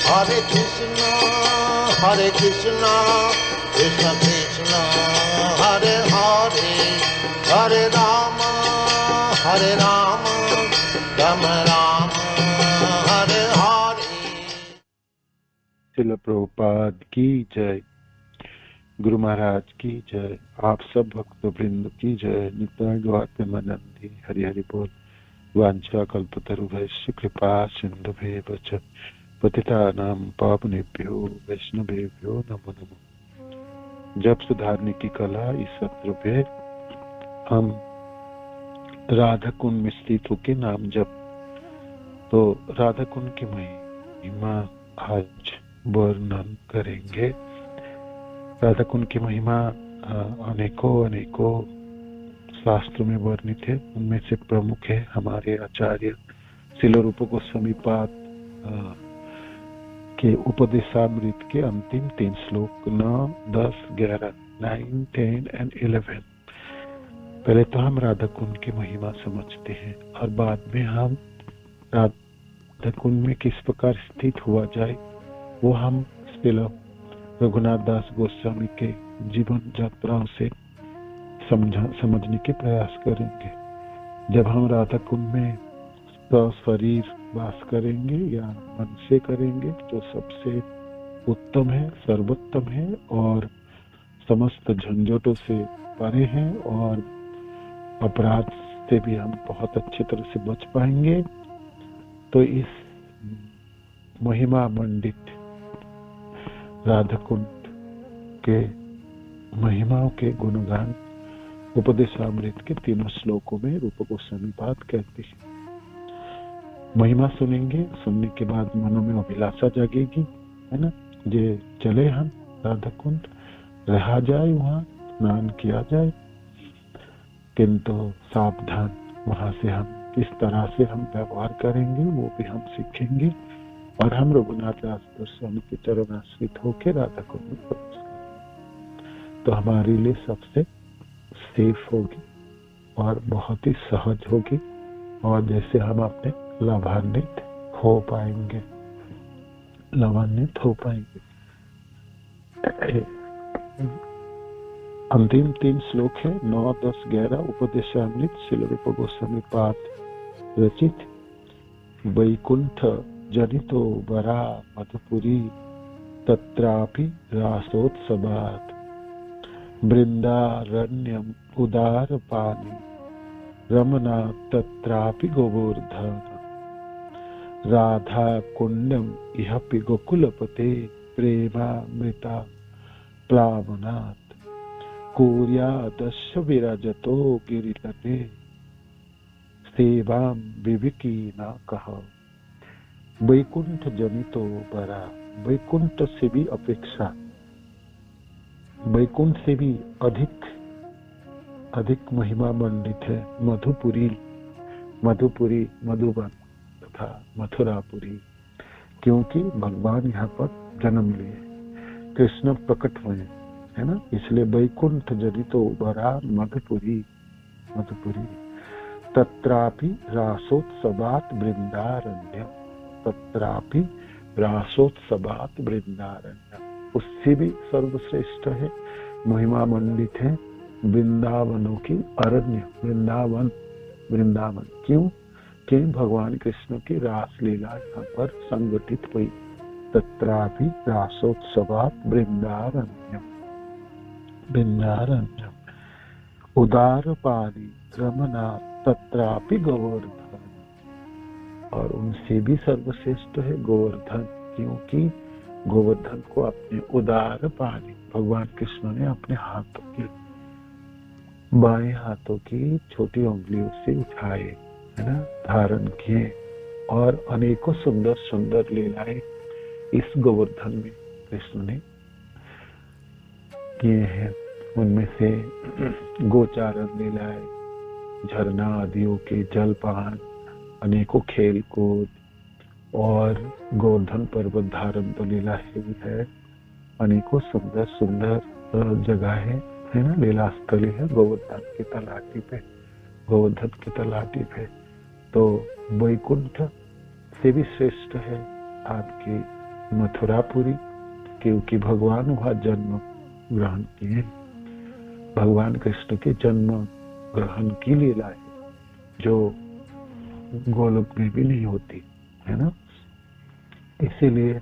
Hare Krishna, Krishna Krishna, Hare Hare, Hare Rama, Rama Rama, Hare Hare। Srila Prabhupada की जय, गुरु महाराज की जय, आप सब भक्त वृंद की जय। नित्य गौतम मनंदी हरि हरि बोल। वांछा कल्पतरुभ्यश्च कृपा सिंधुभ्येव च पतितानां पावनेभ्यो वैष्णवेभ्यो नमो नमः। जप सुधारने की कला इस सत्र पे हम राधा कुंड में स्थित होके नाम जप, तो राधा कुंड की महिमा आज वर्णन करेंगे। राधा कुंड की महिमा अनेकों शास्त्रों में वर्णित है। उनमें से प्रमुख है हमारे आचार्य श्रील रूप गोस्वामी पाद के उपदेशामृत के अंतिम 3 श्लोक 9, 10, 11, 9, 10 एंड 11। पहले तो हम राधा कुंड की महिमा समझते हैं और बाद में हम राधा कुंड में किस प्रकार स्थित हुआ जाए वो हम श्रील रघुनाथ दास गोस्वामी के जीवन यात्राओं से समझने के प्रयास करेंगे। जब हम राधा कुंड में शरीर वास करेंगे या मन से करेंगे जो सबसे उत्तम है, सर्वोत्तम है और समस्त झंझटों से परे हैं और अपराध से भी हम बहुत अच्छी तरह से बच पाएंगे। तो इस महिमा मंडित राधा कुंड के महिमाओं के गुणगान उपदेशामृत के 3 श्लोकों में रूप गोस्वामी पाद कहते हैं। महिमा सुनेंगे, सुनने के बाद मनों में अभिलाषा जागेगी, है ना। ये चले हम राधा कुंड, रहा जाए वहां, स्नान किया जाए, किंतु सावधान वहां से हम किस तरह से हम व्यवहार करेंगे वो भी हम सीखेंगे और हम रघुनाथ दास गोस्वामी के चरण आश्रित होकर राधा कुंड में प्रवेश करेंगे। तो हमारे लिए सबसे सेफ होगी और बहुत ही सहज होगी और जैसे हम अपने लाभान्वित हो पाएंगे। अंतिम 3 श्लोक है 9, 10, 11 उपदेशामृत श्रील रूप गोस्वामी पाद रचित। वैकुंठ जनितो वरा मधुपुरी तत्रापि रासोत्सवात् वृंदारण्यम उदारपानि रमना तत्रापि गोवर्धन राधा कुंडम इहपि गोकुलपते प्रेमामृता प्लावनात् कुर्यादस्य विराजतो गिरितटे सेवां विविकी न कह। वैकुंठ जनितो बरा, वैकुंठ से भी अपेक्षा, वैकुंठ से भी अधिक महिमा मंडित है मधुपुरी, मधुबन तथा मथुरापुरी, क्योंकि भगवान यहाँ पर जन्म लिए, कृष्ण प्रकट हुए, है ना। इसलिए वैकुंठ जनितो बरा मधुपुरी तत्रापि रासोत्सवात् वृंदारण्यम, तत्रापि रासोत्सवात् वृंदारण्यम, उससे भी सर्वश्रेष्ठ है, महिमा मंडित है वृंदावनों की अरण्य, वृंदावन क्यों कि भगवान कृष्ण की रासलीला यहाँ पर संगठित हुई। तत्रापि रासोत्सवात् वृंदारण्यम उदारपाली रमना तत्रापि गोवर्धन, और उनसे भी सर्वश्रेष्ठ है गोवर्धन, क्योंकि गोवर्धन को अपने उदार पानी भगवान कृष्ण ने अपने हाथों की, बाएं हाथों की छोटी उंगलियों से उठाए, है ना, धारण किए और अनेकों सुंदर सुंदर लीलाएं इस गोवर्धन में कृष्ण ने किए हैं। उनमें से गोचारण लीलाएं, झरना आदियों के जलपान, अनेकों खेल कूद और गोवर्धन पर्वत धारण तो लीला ही है, अनेकों सुंदर सुंदर जगह है ना, लीला स्थली है गोवर्धन की तलाटी पे। तो वैकुंठ से भी श्रेष्ठ है आपकी मथुरापुरी, क्योंकि भगवान वहाँ जन्म ग्रहण किए। भगवान कृष्ण के जन्म ग्रहण की लीला है जो गोलोक में भी नहीं होती है ना। इसीलिए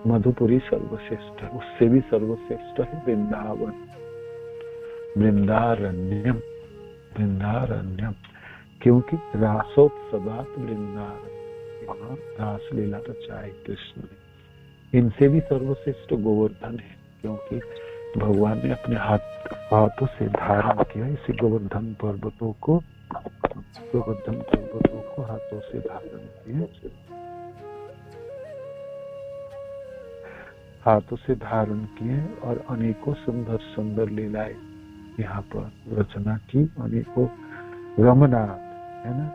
मधुपुरी सर्वश्रेष्ठ है, उससे भी सर्वश्रेष्ठ है वृंदावन, वृंदारण्यम, वृंदारण्यम, क्योंकि रासोत्सवात वृंदारण्य, वहां रासलीला रचाई कृष्ण ने। इनसे भी सर्वश्रेष्ठ गोवर्धन है, क्योंकि भगवान ने अपने हाथों से धारण किया इसी गोवर्धन पर्वतों को, गोवर्धन पर्वतों को हाथों से धारण किया, हाथों से धारण किए और अनेकों सुंदर सुंदर लीलाएं यहाँ पर रचना की। अनेकों रमनाथ है ना,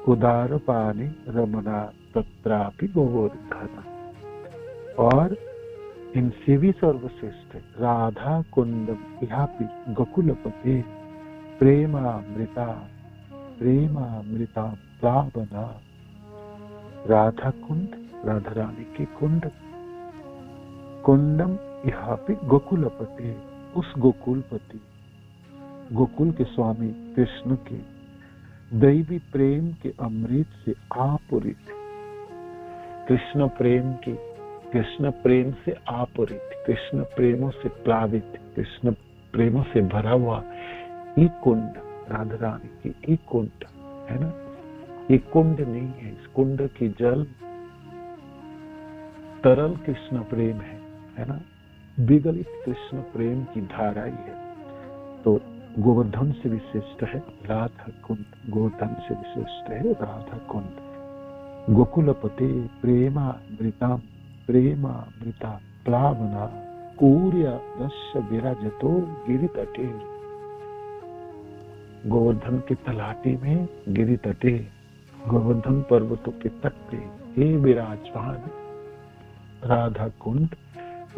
उदार पानी रमनाथ तत्रापि गोवर्धन, और इनसे भी सर्वश्रेष्ठ राधा कुंडम इहापि गोकुलपते प्रेमामृता, प्रेमामृता प्लावना। राधा कुंड, राधा रानी की कुंड, कुंडम इहापि गोकुलपते, उस गोकुलपति, गोकुल के स्वामी कृष्ण के दैवी प्रेम के अमृत से आपूरित, कृष्ण प्रेम की, कृष्ण प्रेम से आपूरित, कृष्ण प्रेमों से प्लावित, कृष्ण प्रेमों से भरा हुआ एक कुंड, राधा रानी की एक कुंड है ना। एक कुंड नहीं है, इस कुंड की जल तरल कृष्ण प्रेम है ना, विगलित कृष्ण प्रेम की धारा ही है। तो गोवर्धन से विशिष्ट है राधा कुंड, गोवर्धन से विशिष्ट है राधा कुंड। गोकुलपते प्रेमामृता, प्रेमामृता प्लावना कूर्य रस विराजतो गिरितटे। गोवर्धन के तलाटी में, गिरि तटे, गोवर्धन पर्वतों के तट पे हे विराजमान राधा कुंड,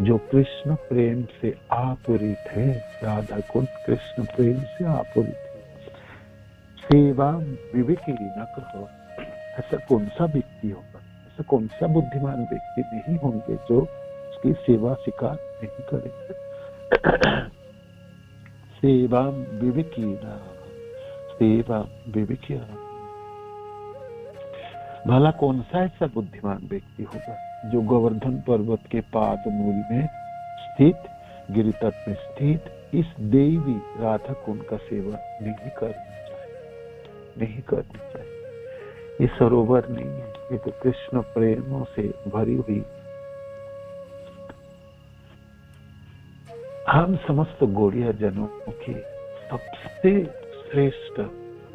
जो कृष्ण प्रेम से आपूरित है। राधा कुंड कृष्ण प्रेम से आपूरित है। सेवा विवेकी न कहो, ऐसा कौन सा व्यक्ति होगा, ऐसा कौन सा बुद्धिमान व्यक्ति नहीं होंगे जो उसकी सेवा स्वीकार नहीं करेंगे। सेवा विवेकी न, सेवा विवेकी, भला कौन सा ऐसा बुद्धिमान व्यक्ति होगा जो गोवर्धन पर्वत के पाद मूल में स्थित, गिरि तट में स्थित इस देवी राधा कुंड का सेवन नहीं करना चाहिए, नहीं करना चाहिए। ये सरोवर नहीं है, ये तो कृष्ण प्रेमों से भरी हुई, हम समस्त गौड़िया जनों की सबसे श्रेष्ठ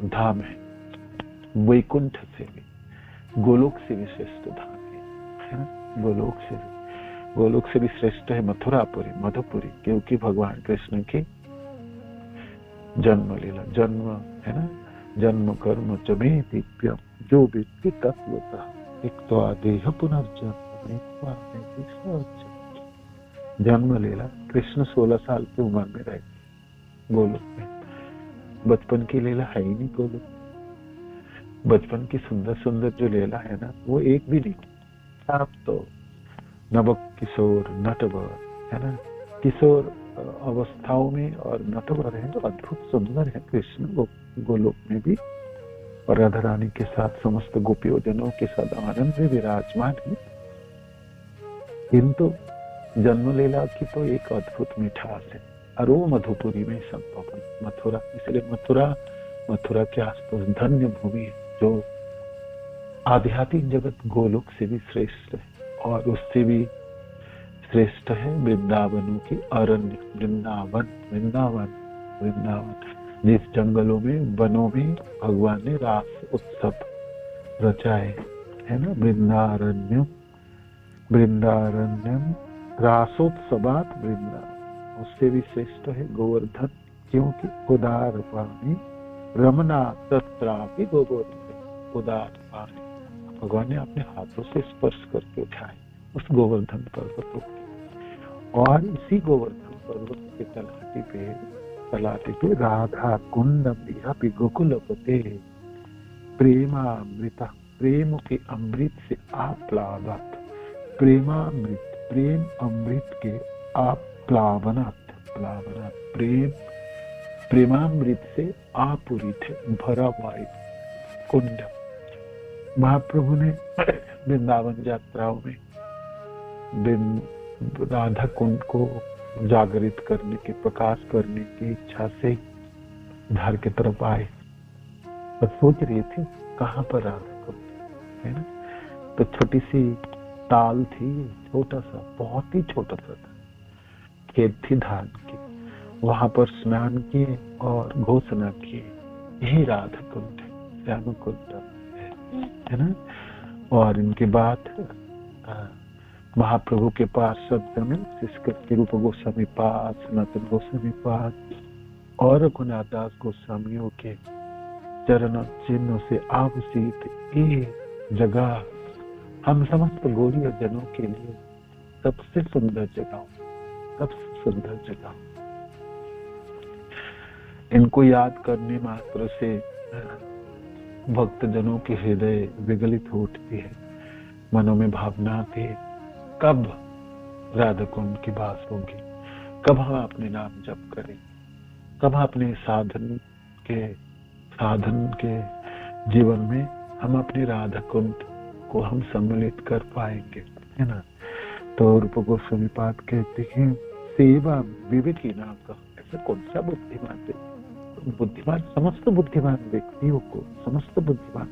धाम है। वैकुंठ से भी, गोलोक से भी श्रेष्ठ धाम है ना। गोलोक से भी श्रेष्ठ है मथुरापुरी, मधुपुरी, क्योंकि भगवान कृष्ण की जन्म लीला, जन्म है ना, जन्म कर्म च मे दिव्यम, जो व्यक्ति तत्वतः एक तो आदेह पुनर्जन्म, एक तो आदेह जन्म लीला। कृष्ण 16 साल की उम्र में रहे गोलोक में, बचपन की लीला है ही नहीं गोलोक। बचपन की सुंदर सुंदर जो लीला है ना, वो एक भी नहीं। आप तो नवक किशोर नटवर है ना, किशोर अवस्थाओं में और नटवर है तो अद्भुत सुंदर है कृष्ण गोलोक में भी, और राधा रानी के साथ समस्त गोपियों के साथ आनंद में विराजमान है। किंतु जन्म लीला की तो एक अद्भुत मिठास है, और वो मधुपुरी में संभव है, मथुरा। इसलिए मथुरा के आसपास धन्य भूमि है जो आध्यात्मिक जगत गोलोक से भी श्रेष्ठ है, और उससे भी श्रेष्ठ है वृंदावनों की अरण्य, वृंदावन, वृंदावन, वृंदावन, जिस जंगलों में, वनों में भगवान ने रास उत्सव रचाए है ना। वृंदारण्यम, वृंदारण्यम रासोत्सवात वृंदावन, उससे भी श्रेष्ठ है गोवर्धन, क्योंकि उदार पानी रमना तत्रापि गोवर्धन, उदार पानी भगवान ने अपने हाथों से स्पर्श करके उठाए उस गोवर्धन पर्वतों को, और इसी गोवर्धन पर्वत के तलाटी पे राधा कुंडम गोकुलपते प्रेमामृता, प्रेम के अमृत से आप्लावत, प्रेमामृत, प्रेम अमृत के आप प्लावनात्, प्रेमामृत से आपूरित है, भरा हुआ कुंड। महाप्रभु ने वृंदावन यात्राओं में राधा कुंड को जागृत करने के, प्रकाश करने की इच्छा से धार की तरफ आए और सोच रहे थे कहाँ पर राधा कुंड है ना। तो छोटी सी ताल थी, छोटा सा, बहुत ही छोटा सा था, खेत थी धान की, वहां पर स्नान किए और घोषणा किए यही राधा कुंड है, श्याम कुंड है ना। और इनके बाद महाप्रभु के पास सब जन के रूप गोस्वामी पाद, सनातन गोस्वामी पाद और रघुनाथ दास गोस्वामियों के चरण चिन्हों से आभूषित ये जगह हम समस्त गौड़ीय जनों के लिए सबसे सुंदर जगह, सबसे सुंदर जगह। इनको याद करने मात्र से भक्त जनों के हृदय विगलित हो उठती है, मनों में भावना आती है कब राधा कुंड की बात होगी, कब हम अपने नाम जप करें, कब अपने साधन के जीवन में हम अपने राधा कुंड को हम सम्मिलित कर पाएंगे, है ना। तो रूप गोस्वामी पाद कहते हैं सेवा विवेक ही नाम का। ऐसा कौन सा बुद्धिमान समस्त बुद्धिमान व्यक्तियों को, समस्त बुद्धिमान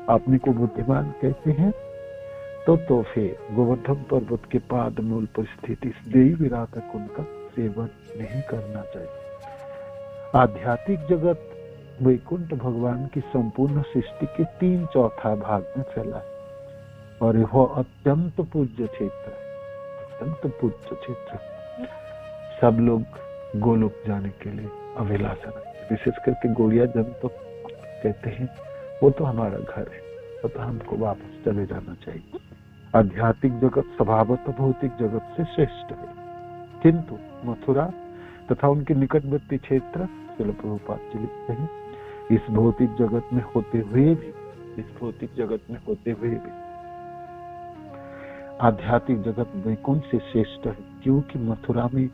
अपने को बुद्धिमान कहते हैं तो फिर गोवर्धन पर्वत के पाद मूल पर स्थित इस देवी राधा कुंड का सेवन नहीं करना चाहिए। आध्यात्मिक जगत वैकुंठ भगवान की संपूर्ण सृष्टि के 3/4 भाग में फैला है और यह अत्यंत पूज्य क्षेत्र है, अत्यंत पूज्य क्षेत्र। सब लोग गोलोक जाने के लिए अभिलाषा रखते, विशेष करके गौड़िया जन तो कहते हैं वो तो हमारा घर है, तो हमको वापस चले जाना चाहिए। आध्यात्मिक जगत स्वभावतः भौतिक जगत से श्रेष्ठ है, किंतु मथुरा तथा उनके निकटवर्ती क्षेत्र श्रील प्रभुपाद जी लिखते हैं इस भौतिक जगत में होते हुए भी आध्यात्मिक जगत वैकुंठ से श्रेष्ठ है, क्योंकि मथुरा में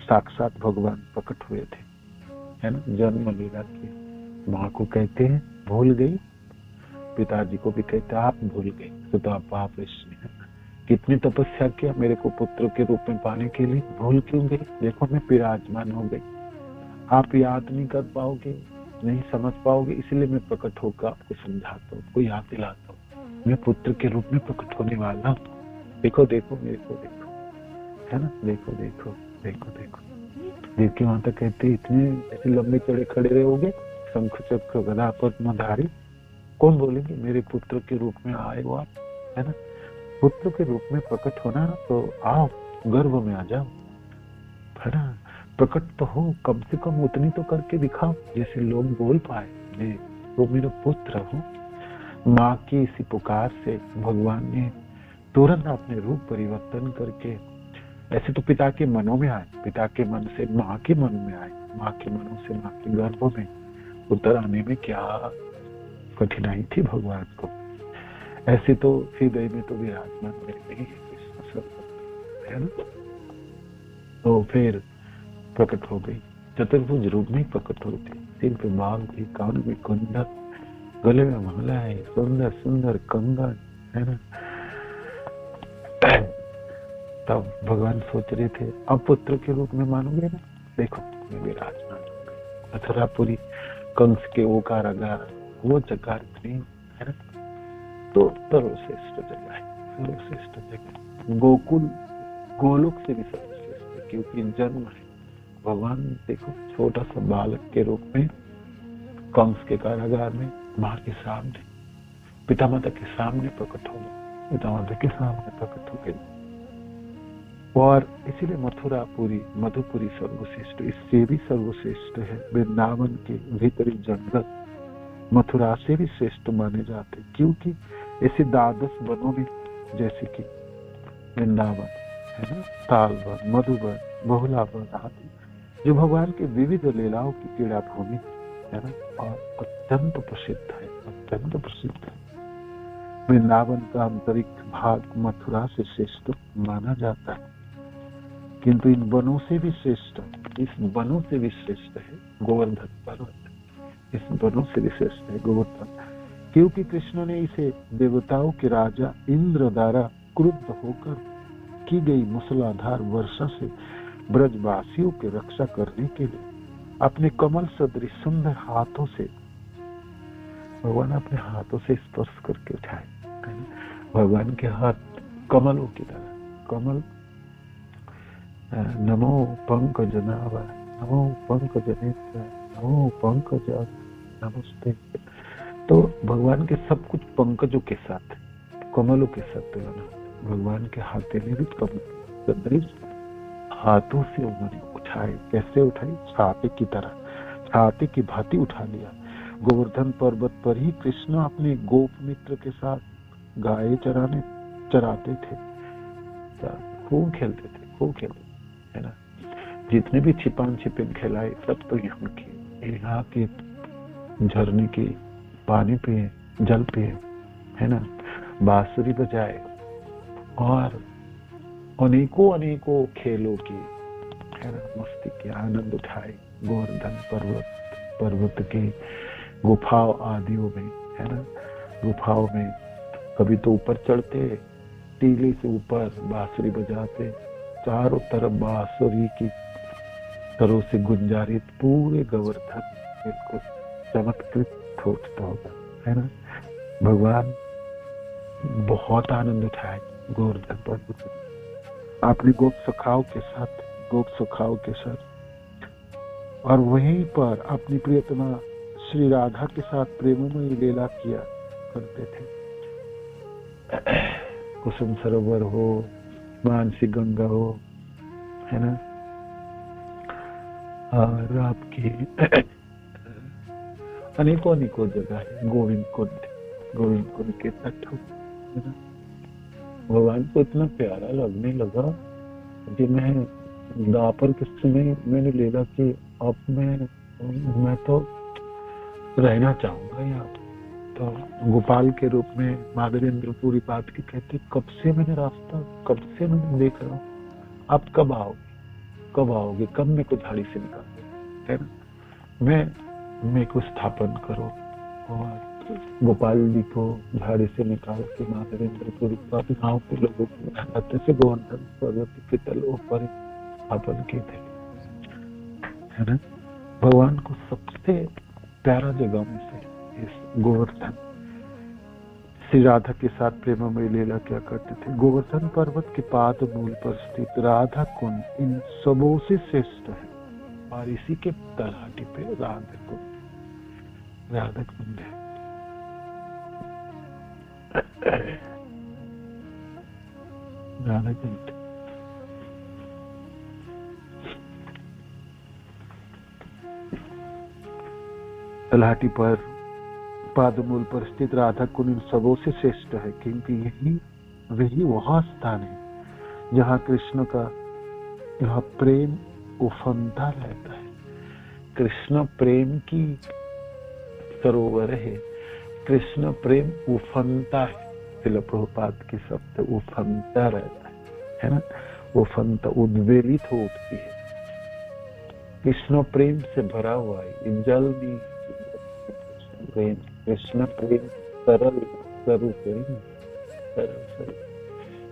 साक्षात भगवान प्रकट हुए थे, है ना। जन्म लीला की माँ को कहते हैं भूल गई, पिताजी को भी कहते आप भूल गए, तो आप पाप है। कितनी तपस्या किया मेरे को पुत्र के रूप में पाने के लिए, भूल क्यों गई? देखो मैं विराजमान हो गई, आप याद नहीं कर पाओगे, नहीं समझ पाओगे, इसलिए मैं प्रकट होकर आपको समझाता हूँ, आपको याद दिलाता हूँ मैं पुत्र के रूप में प्रकट होने वाला हूँ। देखो देखो मेरे को देखो, है ना। देखो देखो देखो देखो देखिए माता कहते इतने ऐसे लंबे चढ़े खड़े रहोगे, शंख चक्र गदा पद्मधारी, कौन बोलेंगे मेरे पुत्र के रूप में आए हो आप, है ना। पुत्र के रूप में प्रकट होना तो आओ गर्व में आ जाओ, है ना। प्रकट तो हो, कम से कम उतनी तो करके दिखाओ जैसे लोग बोल पाए वो मेरा पुत्र हो। माँ की इसी पुकार से भगवान ने तुरंत अपने रूप परिवर्तन करके, ऐसे तो पिता के मनों में आए, पिता के मन से माँ के मन में आए, माँ के मनों से माँ के गर्भ में उतर आने में क्या कठिनाई थी भगवान को। ऐसे तो हृदय में तो विराजमान रहते ही है ना। तो फिर प्रकट हो गई, चतुर्भुज रूप में प्रकट होते, सिर पे बाल थी, कान में कुंडल, गले में माला है, सुंदर सुंदर कंगन, है ना। तब भगवान सोच रहे थे अब पुत्र के रूप में मानोगे ना, देखो मैं विराजमान। मथुरापुरी कंस के वो कारागार, वो जगह इतनी, है ना। तो सर्वश्रेष्ठ जगह है, सर्वश्रेष्ठ जगह गोकुल, गोलोक से भी सर्वश्रेष्ठ है, क्योंकि जन्म है भगवान। देखो छोटा सा बालक के रूप में कंस के कारागार में माँ के सामने, पिता माता के सामने प्रकट हो गए, पिता माता के सामने प्रकट हो गए। और इसीलिए मथुरापुरी, मधुपुरी सर्वश्रेष्ठ, इससे भी सर्वश्रेष्ठ है। वृंदावन के भीतरी जंगल मथुरा से भी श्रेष्ठ माने जाते, क्योंकि ऐसे 12 वनों में, जैसे कि वृंदावन है ना, तालवन, मधुवन, बहुला वन आदि, जो भगवान के विविध लीलाओं की क्रीड़ा भूमि है ना, और अत्यंत प्रसिद्ध है, अत्यंत प्रसिद्ध है। वृंदावन का अंतरिक्ष भाग मथुरा से श्रेष्ठ माना जाता है, किंतु इन वनों से भी श्रेष्ठ, इस वनों से भी श्रेष्ठ है गोवर्धन पर्वत। इस वनों से भी श्रेष्ठ है गोवर्धन, क्योंकि कृष्ण ने इसे देवताओं के राजा इंद्र द्वारा क्रुद्ध होकर की गई मूसलाधार वर्षा से ब्रजवासियों की रक्षा करने के लिए अपने कमल सदृश सुंदर हाथों से, भगवान अपने हाथों से स्पर्श करके उठाए। भगवान के हाथ कमलों की तरह, कमल नमो पंकज नाभ, नमो पंकज नेत्र, नमो पंकज नमस्ते। तो भगवान के सब कुछ पंकजों के साथ, कमलों के साथ तुलना। भगवान के हाथे में भी कमल हाथों से उन्होंने उठाए। कैसे उठाई? छाते की तरह, छाते की भांति उठा लिया। गोवर्धन पर्वत पर ही कृष्ण अपने गोप मित्र के साथ गाय चराते थे, खूब खेलते थे, खूब खेलते है ना। जितने भी छिपान छिपिन खिलाए सब तो यहाँ के झरने के पानी पिए, जल पिए, है ना, बांसुरी बजाए और अनेकों खेलों की, है ना, मस्ती के आनंद उठाए। गोवर्धन पर्वत के गुफाओं आदियों में, है ना, गुफाओं में कभी तो ऊपर चढ़ते, टीले से ऊपर बांसुरी बजाते, चारों तरफ बांसुरी की तरह से गुंजारित पूरे गोवर्धन बिल्कुल चमत्कृत होता होगा, है ना। भगवान बहुत आनंद उठाए गोवर्धन पर्वत अपने गोप सखाओं के साथ, और वहीं पर अपनी प्रियतमा श्री राधा के साथ प्रेममयी लीला किया करते थे। कुसुम सरोवर हो, मानसी गंगा हो, है ना, और आपकी अनेकों जगह है। गोविंद कुंड के तट हो, है ना। भगवान को इतना प्यारा लगने लगा कि मैं द्वापर के समय मैंने लीला की, अब मैं तो रहना चाहूंगा यहाँ। तो गोपाल के रूप में माधवेंद्र पूरी बात की कहते, कब से मैंने देख रहा हूँ, आप कब आओगे, कब मेरे को झाड़ी से निकालोगे, है ना। मैं को स्थापन करो और गोपाल जी को झाड़ी से निकाल के माधवेंद्र पूरी गाँव के लोगों को से गोवर्धन पर्वत के तलों पर स्थापन किए थे, है ना। भगवान को सबसे प्यारा जगह में से इस गोवर्धन, श्री राधा के साथ प्रेममयी लीला क्या करते थे। गोवर्धन पर्वत के पाद मूल पर स्थित राधा कुंड इन सबों से श्रेष्ठ है, और इसी के तलहटी पे राधा कुंड है। राधा कुंड तलहटी पर पादमूल पर स्थित राधा कुंड इन सबों से श्रेष्ठ है, क्योंकि वही वह स्थान है जहाँ कृष्ण का यह प्रेम उफनता रहता है। कृष्ण प्रेम की सरोवर है, कृष्ण प्रेम उफनता है। श्रील प्रभुपाद की शब्द उफनता रहता है ना, उफनता उद्वेलित हो उठती है। कृष्ण प्रेम से भरा हुआ है, जल में प्रेम, कृष्ण प्रेम सरल प्रेम,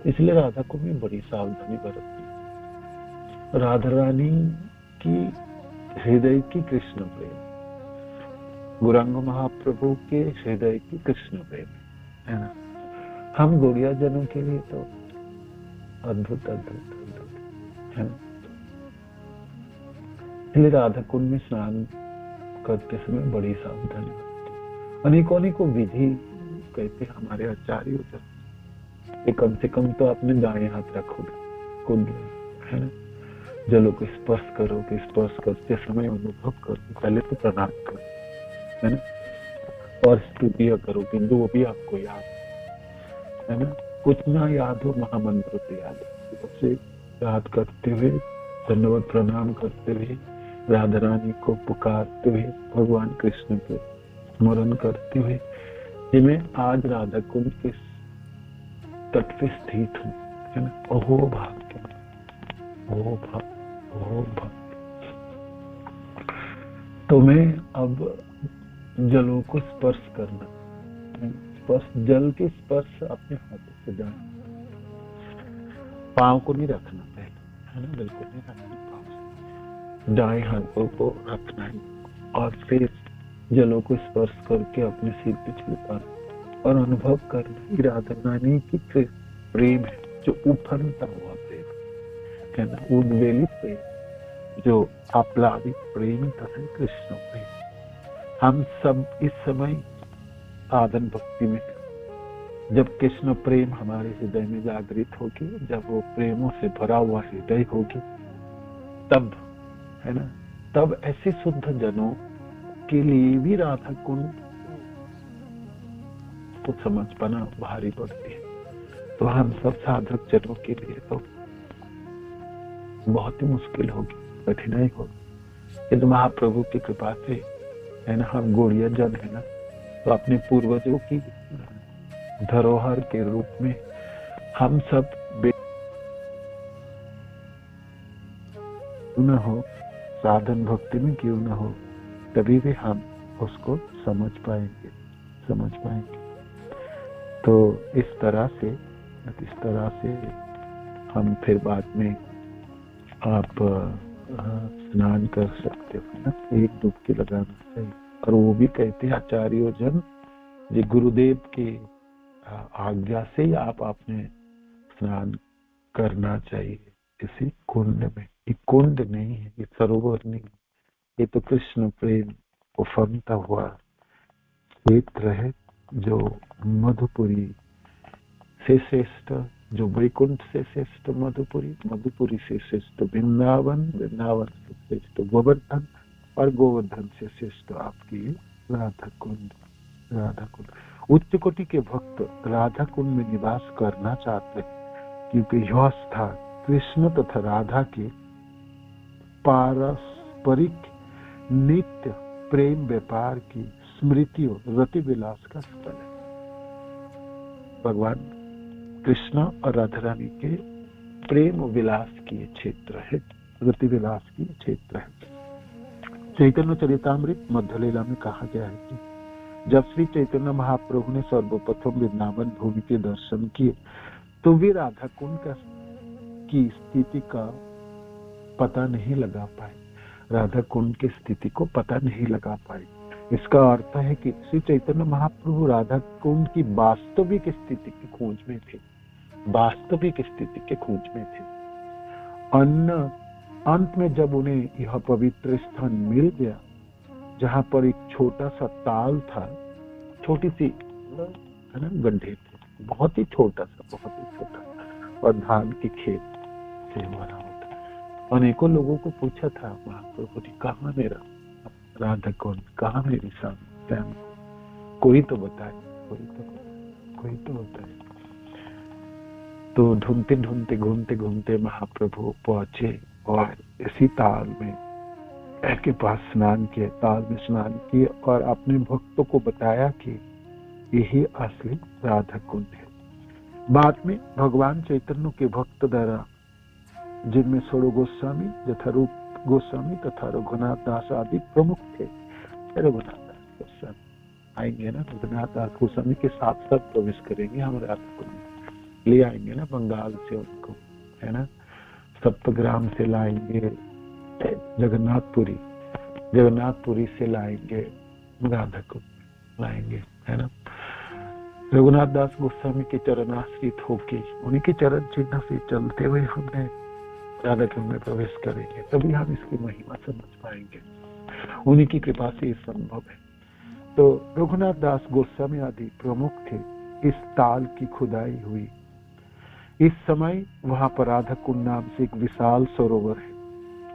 इसलिए राधा को भी बड़ी सावधानी बरतती। राधा रानी की हृदय की कृष्ण प्रेम, गौरांग महाप्रभु के हृदय की कृष्ण प्रेम, है ना। हम गौड़िया जनों के लिए तो अद्भुत है ना। इसलिए राधा कुंड में स्नान करते समय बड़ी सावधानी, अनेकों विधि कहते हमारे आचार्य होते, कम से कम तो अपने दाएं हाथ रखो कुंड, है ना। जलों को स्पर्श करते समय अनुभव करो, पहले तो प्रणाम करो, है ना, और स्तुतियां करो, किंतु वो भी आपको याद है ना। कुछ ना याद हो, महामंत्र से याद हो, सबसे याद करते हुए, धन्यवाद प्रणाम करते हुए, राधा रानी को पुकारते हुए, भगवान कृष्ण को स्मरण करते हुए जिन्हें आज राधा कुंड के तट पे स्थित हूँ, है ना। ओहो भाग्य, ओहो भाग्य, ओहो भाग्य। तो मैं अब जलों को स्पर्श करना, स्पर्श, जल के स्पर्श अपने हाथों से जाना, पाँव को नहीं रखना पहले, है ना, बिल्कुल नहीं रखना पाँव, दाएं हाथों को रखना है और फिर जलों को स्पर्श करके अपने सिर पे छिड़काना और अनुभव करना राधा रानी की प्रेम है, जो उफनता हुआ प्रेम है ना, उद्वेलित प्रेम, जो आप्लावित प्रेम तथा कृष्ण प्रेम। हम सब इस समय साधन भक्ति में, जब कृष्ण प्रेम हमारे हृदय में जागृत होगी, जब वो प्रेमों से भरा हुआ हृदय होगी, तब, है ना, तब ऐसे शुद्ध जनों के लिए भी राधा कुंड को समझ पाना भारी पड़ती है। तो हम सब साधक जनों के लिए तो बहुत ही मुश्किल होगी, कठिनाई होगी। यदि महाप्रभु की कृपा से, है ना, हम गौड़िया जन है ना, तो अपने पूर्वजों की धरोहर के रूप में हम सब क्यों न हो, साधन भक्ति में क्यों न हो, तभी भी हम उसको समझ पाएंगे। तो इस तरह से हम फिर बाद में आप स्नान कर सकते हो ना, एक डुबकी लगाना चाहिए। और वो भी कहते हैं आचार्य जन, ये गुरुदेव के आज्ञा से ही आप आपने स्नान करना चाहिए इसी कुंड में। ये कुंड नहीं है, ये सरोवर नहीं, ये तो कृष्ण प्रेम उफनता हुआ क्षेत्र है, जो मधुपुरी से श्रेष्ठ, जो वैकुंठ से श्रेष्ठ मधुपुरी, मधुपुरी से श्रेष्ठ वृंदावन, वृंदावन से श्रेष्ठ गोवर्धन, और गोवर्धन से श्रेष्ठ आपकी राधा कुंड। उच्च कोटि के भक्त राधा कुंड में निवास करना चाहते हैं, क्योंकि यह स्थान कृष्ण तथा राधा के पारस्परिक नित्य प्रेम व्यापार की स्मृतियों, रति विलास का स्थल है। भगवान कृष्ण और राधा रानी के प्रेम विलास की क्षेत्र है, रति विलास की क्षेत्र है। चैतन्य चरितामृत मध्य लीला में कहा गया है कि जब श्री चैतन्य महाप्रभु ने सर्वप्रथम वृंदावन भूमि के दर्शन किए, तो वे राधा कुंड की स्थिति का पता नहीं लगा पाए, राधा कुंड की स्थिति को पता नहीं लगा पाए। इसका अर्थ है कि श्री चैतन्य महाप्रभु राधा कुंड की वास्तविक स्थिति की खोज में थे, वास्तविक स्थिति के खोज में थे। अंत में जब उन्हें यह पवित्र स्थान मिल गया, जहां पर एक छोटा सा ताल था, छोटी सी, है ना, गड्ढे थे, बहुत ही छोटा सा, और धान के खेत से भरा होता। अनेकों लोगों को पूछा था महाप्रभु ने, कहाँ मेरा राधा कुंड, कहाँ मेरी श्याम, कोई तो बताए, कोई तो बताए। तो ढूंढते घूमते महाप्रभु पहुंचे और इसी ताल में के पास स्नान किए, ताल में स्नान किए, और अपने भक्तों को बताया कि यही असली राधा कुंड है। बाद में भगवान चैतन्य के भक्त द्वारा, जिनमें स्वरूप गोस्वामी, यथारूप गोस्वामी तथा रघुनाथ दास आदि प्रमुख थे। रघुनाथ दास गोस्वामी आएंगे ना, रघुनाथ दास गोस्वामी के साथ प्रवेश करेंगे हमारे राधा कुंड, ले आएंगे ना बंगाल से उनको, है ना, सप्तग्राम से लाएंगे, जगन्नाथपुरी से लाएंगे, राधा को लाएंगे, है ना। रघुनाथ दास गोस्वामी के चरणाश्रित होके, उन्हीं के चरण चिन्ह से चलते हुए हमने राधा कुंड में प्रवेश करेंगे, तभी हम इसकी महिमा समझ पाएंगे। उन्हीं की कृपा से ये संभव है। तो रघुनाथ दास गोस्वामी आदि प्रमुख थे। इस ताल की खुदाई हुई। इस समय वहां पर राधा कुंड नाम से एक विशाल सरोवर है।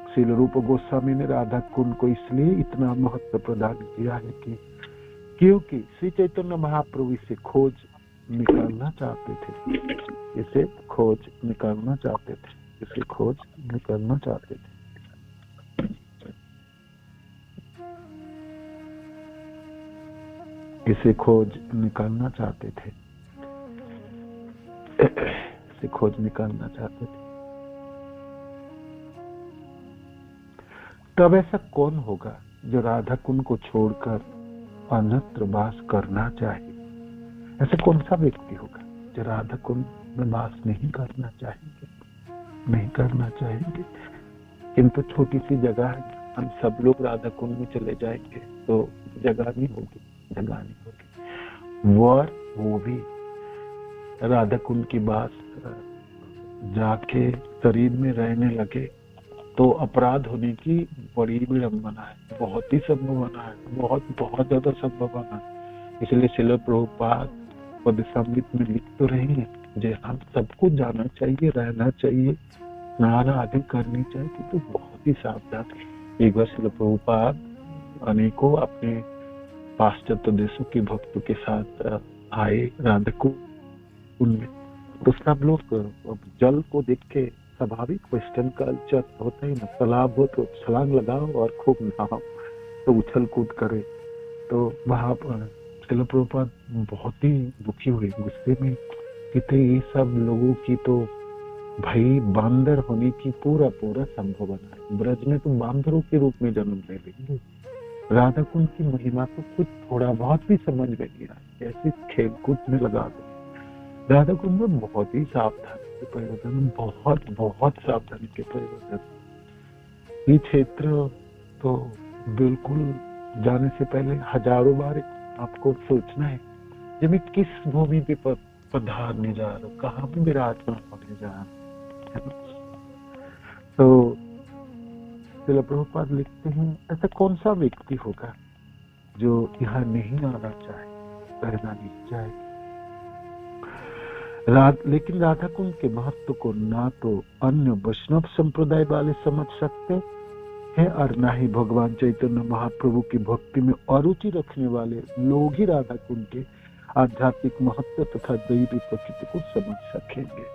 श्रील रूप गोस्वामी ने राधा कुंड को इसलिए इतना महत्व प्रदान किया है कि क्योंकि श्री चैतन्य महाप्रभु इसे खोज निकालना चाहते थे, इसे खोज निकालना चाहते थे। इसे खोज निकालना चाहते थे, इसे खोज निकालना चाहते थे। तब ऐसा कौन होगा जो राधा कुंड को छोड़कर अन्यत्र वास करना चाहे? ऐसा कौन सा व्यक्ति होगा जो राधा कुंड में वास नहीं करना चाहेंगे, नहीं करना चाहेंगे? किंतु छोटी सी जगह है, हम सब लोग राधा कुंड में चले जाएंगे तो जगह नहीं होगी, जगह नहीं होगी। वो भी राधा कुंड की बात जाके शरीर में रहने लगे तो अपराध होने की बड़ी विडंबना है, बहुत ही संभावना है, बहुत ज्यादा संभावना है। इसलिए श्रील प्रभुपाद पदसंगीत में लिख तो रहे हैं, जो हम सबको जाना चाहिए, रहना चाहिए, आराधना करनी चाहिए, तो बहुत ही सावधान। एक बार श्रील प्रभुपाद अनेकों अपने पाश्चात्य देशों के भक्तों के साथ आए राधा कुंड में, तो सब लोग जल को देख के, स्वाभाविक वेस्टर्न कल्चर होता है ना, तालाब हो तो छलांग लगाओ और खूब नहाओ, तो उछल कूद करे। तो वहां श्रील प्रभुपाद बहुत ही दुखी हुए, गुस्से में, कहते ये सब लोगों की तो भाई बांदर होने की पूरा संभावना है, ब्रज में तो बांदरों के रूप में जन्म ले लेंगे। राधा कुंड की महिमा को कुछ थोड़ा बहुत भी समझ में नहीं आया, ऐसे खेल कूद में लगा दो। राधा कुंड में बहुत ही सावधानी के प्रयोजन, बहुत सावधानी के प्रयोजन। ये क्षेत्र तो बिल्कुल जाने से पहले हजारों बार आपको सोचना है कि मैं किस भूमि पे पधारने जा रहा हूँ, कहाँ पे विराजमान होने जा रहा हूँ। तो श्रील प्रभुपाद लिखते हैं, ऐसा कौन सा व्यक्ति होगा जो यहाँ नहीं आना चाहे, रहना नहीं चाहे। लेकिन राधा कुंड के महत्व को ना तो अन्य वैष्णव संप्रदाय वाले समझ सकते हैं और ना ही भगवान चैतन्य महाप्रभु की भक्ति में अरुचि रखने वाले लोग ही राधा कुंड के आध्यात्मिक महत्व तथा दैवी प्रकृति को समझ सकेंगे।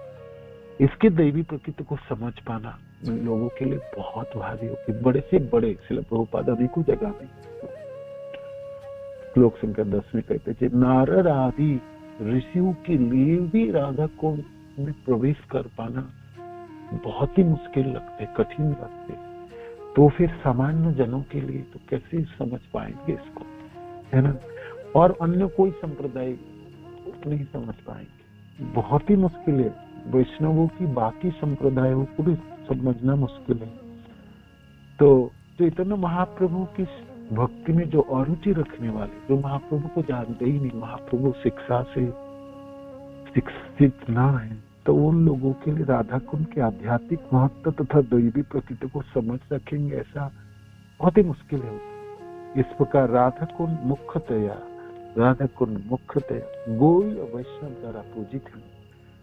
इसके दैवी प्रकृति को समझ पाना लोगों के लिए बहुत भारी होगी। बड़े से बड़े श्रील प्रभुपाद अनेकों जगह में श्लोक संख्या 10 में कहते थे, नारद आदि ऋषियों के लिए भी राधा कुंड में प्रवेश कर पाना बहुत ही मुश्किल लगते, कठिन लगते, तो फिर सामान्य जनों के लिए तो कैसे समझ पाएंगे इसको, है ना। और अन्य कोई संप्रदाय नहीं समझ पाएंगे, बहुत ही मुश्किल है। वैष्णवों की बाकी संप्रदायों को भी समझना मुश्किल है। तो चैतन्य महाप्रभु की भक्ति में जो अरुचि रखने वाले, जो महाप्रभु को जानते ही नहीं, महाप्रभु शिक्षा से शिक्षित ना है, तो उन लोगों के लिए राधा कुंड के आध्यात्मिक महत्व तथा दैवी प्रकृति को समझ सकेंगे ऐसा बहुत ही मुश्किल है। इस प्रकार राधा कुंड मुख्यतया गौरी और वैष्णव द्वारा पूजित है,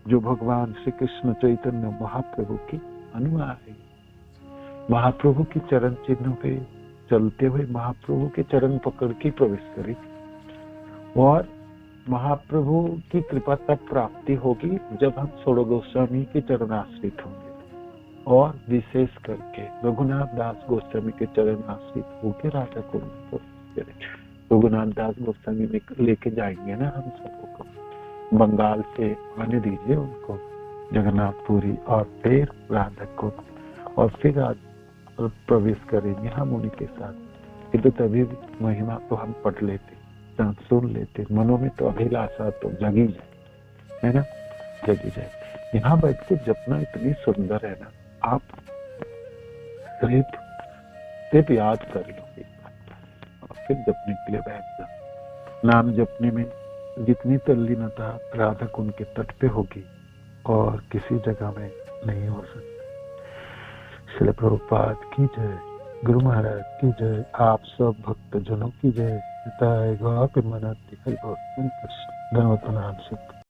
जो भगवान श्री कृष्ण चैतन्य महाप्रभु की अनुयायी है। महाप्रभु की चरण चिन्ह पे चलते हुए महाप्रभु के चरण पकड़ के प्रवेश करें और महाप्रभु की कृपा तब प्राप्ति होगी जब हम षोडश गोस्वामी के चरण आश्रित होंगे, और विशेष करके रघुनाथ दास गोस्वामी के चरण आश्रित होकर राधा कुंड में प्रवेश करें। रघुनाथ दास गोस्वामी में लेके जाएंगे ना हम सबको, बंगाल से आने दीजिए उनको जगन्नाथपुरी, और फिर राधा कुंड, और फिर प्रवेश करेंगे हम उन्हीं के साथ। किंतु तभी महिमा तो हम पढ़ लेते, सुन लेते, मनों में तो अभिलाषा तो जगी जाए, है ना, जगी जाए। यहाँ बैठ के जपना इतनी सुंदर है ना, आप सिर्फ याद कर लो और फिर जपने के लिए बैठ जाओ। नाम जपने में जितनी तल्लीनता राधा कुंड के तट पे होगी और किसी जगह में नहीं हो सकती। श्रील प्रभुपाद की जय, गुरु महाराज की जय, आप सब भक्त जनों की जय। गौर पे मनाती है, कृष्ण धन्यवाद।